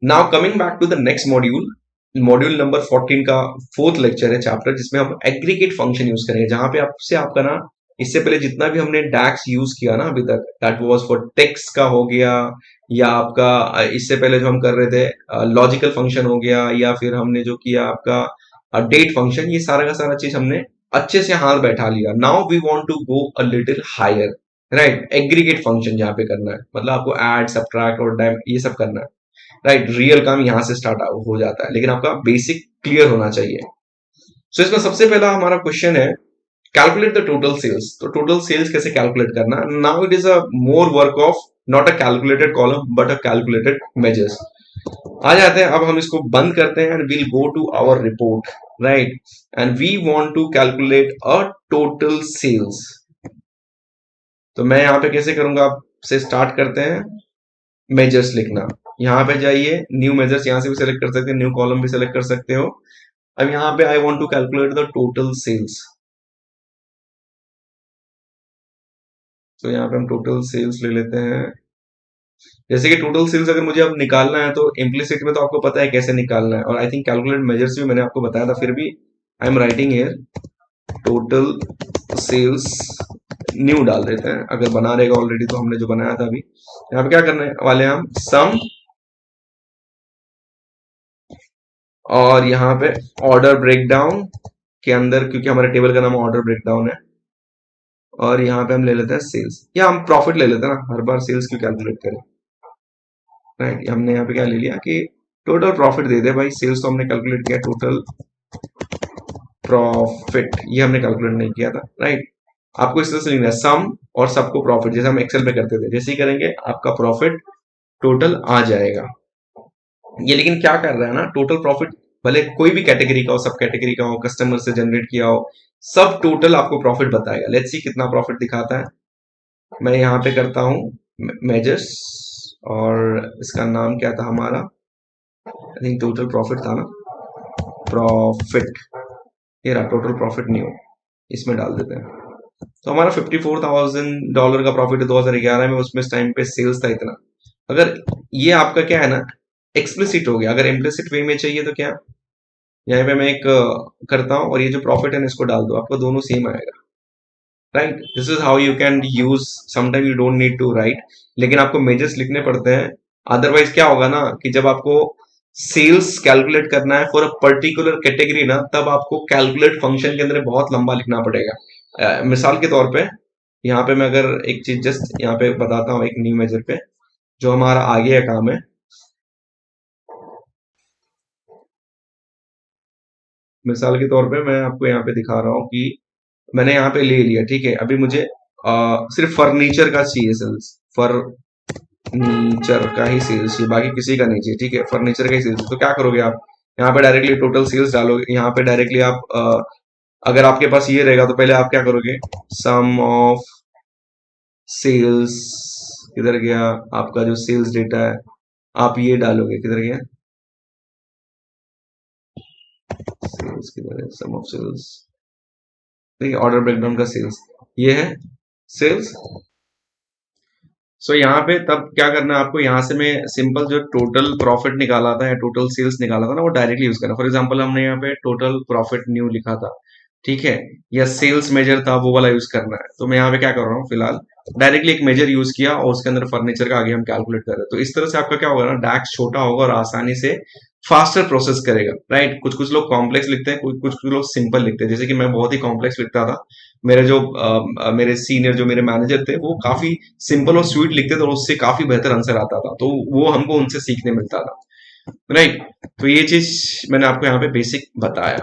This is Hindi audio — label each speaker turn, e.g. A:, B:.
A: Now coming back to the next module, module number 14 का फोर्थ लेक्चर है चैप्टर, जिसमें हम एग्रीगेट फंक्शन यूज करेंगे, जहां पे आपसे आपका ना इससे पहले जितना भी हमने डैक्स यूज किया ना अभी तक, दैट वाज फॉर टेक्स्ट का हो गया, या आपका इससे पहले जो हम कर रहे थे लॉजिकल फंक्शन हो गया, या फिर हमने जो किया आपका डेट फंक्शन, ये सारा का सारा चीज हमने अच्छे से हाथ बैठा लिया। Now we want to go a little higher, right. Aggregate function जहाँ पे करना है, मतलब आपको ऐड सब्ट्रैक्ट और डाइम ये सब करना है, राइट। रियल काम यहाँ से स्टार्ट हो जाता है, लेकिन आपका बेसिक क्लियर होना चाहिए। सो इसमें सबसे पहला हमारा क्वेश्चन है, कैलकुलेट द टोटल सेल्स। तो टोटल सेल्स कैसे कैलकुलेट करना। Now it is a more work of not a calculated column but a calculated measures. आ जाते हैं, अब हम इसको बंद करते हैं and will go to our report, right. And we want to calculate a total sales. तो मैं यहाँ पे कैसे करूंगा, आपसे स्टार्ट करते हैं मेजर्स लिखना। यहाँ पे जाइए, न्यू मेजर्स यहाँ से भी सेलेक्ट कर सकते हैं, न्यू कॉलम भी सेलेक्ट कर सकते हो। अब यहाँ पे I want to calculate the total sales. तो यहाँ पे हम टोटल सेल्स ले लेते हैं। जैसे कि टोटल सेल्स अगर मुझे अब निकालना है, तो इम्प्लिसिट में तो आपको पता है कैसे निकालना है, और आई थिंक कैलकुलेट मेजर्स भी मैंने आपको बताया था, फिर भी I am writing here total sales, new डाल देते हैं। अगर बना रहेगा ऑलरेडी तो हमने जो बनाया था अभी। यहाँ पे क्या करने वाले हैं हम, सम, और यहाँ पे ऑर्डर ब्रेकडाउन के अंदर, क्योंकि हमारे टेबल का नाम ऑर्डर ब्रेकडाउन है, और यहाँ पे हम ले लेते हैं सेल्स, या हम प्रॉफिट ले लेते हैं ना, हर बार सेल्स क्यों कैलकुलेट करें, राइट। हमने यहाँ पे क्या ले लिया कि टोटल प्रॉफिट दे दे भाई, सेल्स तो हमने कैलकुलेट किया, टोटल प्रॉफिट ये हमने कैलकुलेट नहीं किया था, राइट। आपको इस तरह से लिखना है, सम और सबको प्रॉफिट, जैसे हम एक्सेल में करते थे, जैसे ही करेंगे आपका प्रॉफिट टोटल आ जाएगा। ये लेकिन क्या कर रहा है ना, टोटल प्रॉफिट भले कोई भी कैटेगरी का हो, सब कैटेगरी का हो, कस्टमर से जनरेट किया हो, सब टोटल आपको प्रॉफिट बताएगा। लेट्स सी कितना प्रॉफिट दिखाता है। मैं यहाँ पे करता हूँ मेजर्स, और इसका नाम क्या था हमारा, आई थिंक टोटल प्रॉफिट था ना, प्रॉफिट, ये रहा टोटल प्रॉफिट न्यू, इसमें डाल देते हैं। तो हमारा $54,000 का प्रॉफिट है 2011 में, उसमें इस टाइम पे सेल्स था इतना। अगर ये आपका क्या है ना, एक्सप्लिसिट हो गया। अगर इम्प्लिसिट वे में चाहिए तो क्या, यहाँ पे मैं एक करता हूँ, और ये जो प्रॉफिट है ना इसको डाल दो, आपको दोनों सेम आएगा, right. This is how you can use, sometime you don't need to write, लेकिन आपको मेजर्स लिखने पड़ते हैं। अदरवाइज क्या होगा ना, कि जब आपको सेल्स कैलकुलेट करना है फॉर अ पर्टिकुलर कैटेगरी ना, तब आपको कैलकुलेट फंक्शन के अंदर बहुत लंबा लिखना पड़ेगा। मिसाल के तौर पे यहाँ पे मैं अगर एक चीज जस्ट यहाँ पे बताता हूँ, एक न्यू मेजर पे जो हमारा आगे का काम है। मिसाल के तौर पे मैं आपको यहाँ पे दिखा रहा हूँ कि मैंने यहाँ पे ले लिया, ठीक है। अभी मुझे सिर्फ फर्नीचर का चाहिए सेल्स, फर्नीचर का ही सेल्स चाहिए, बाकी किसी का नहीं चाहिए, ठीक है। फर्नीचर का ही सेल्स, तो क्या करोगे आप, यहाँ पे डायरेक्टली टोटल सेल्स डालोगे। यहाँ पे डायरेक्टली आप अगर आपके पास ये रहेगा तो पहले आप क्या करोगे, सम ऑफ सेल्स, किधर गया आपका जो सेल्स डेटा है, आप ये डालोगे, किधर गया सेल्स, किधर है सम ऑफ सेल्स, ठीक है। ऑर्डर ब्रेकडाउन का सेल्स ये है सेल्स। सो यहाँ पे तब क्या करना है आपको, यहाँ से मैं सिंपल जो टोटल प्रॉफिट निकाला था या टोटल सेल्स निकाला था ना, वो डायरेक्टली यूज करना। फॉर एग्जांपल हमने यहाँ पे टोटल प्रॉफिट न्यू लिखा था, ठीक है, या सेल्स मेजर था, वो वाला यूज करना है। तो मैं यहाँ पे क्या कर रहा हूँ, फिलहाल डायरेक्टली एक मेजर यूज किया, और उसके अंदर फर्नीचर का आगे हम कैलकुलेट कर रहे हैं। तो इस तरह से आपका क्या होगा ना, डैक्स छोटा होगा और आसानी से फास्टर प्रोसेस करेगा, राइट। कुछ कुछ लोग कॉम्प्लेक्स लिखते हैं, कुछ कुछ लोग सिंपल लिखते हैं। जैसे कि मैं बहुत ही कॉम्प्लेक्स लिखता था, मेरे जो मेरे सीनियर जो मेरे मैनेजर थे, वो काफी सिंपल और स्वीट लिखते थे, और उससे काफी बेहतर आंसर आता था, तो वो हमको उनसे सीखने मिलता था, राइट। तो ये चीज मैंने आपको यहाँ पे बेसिक बताया।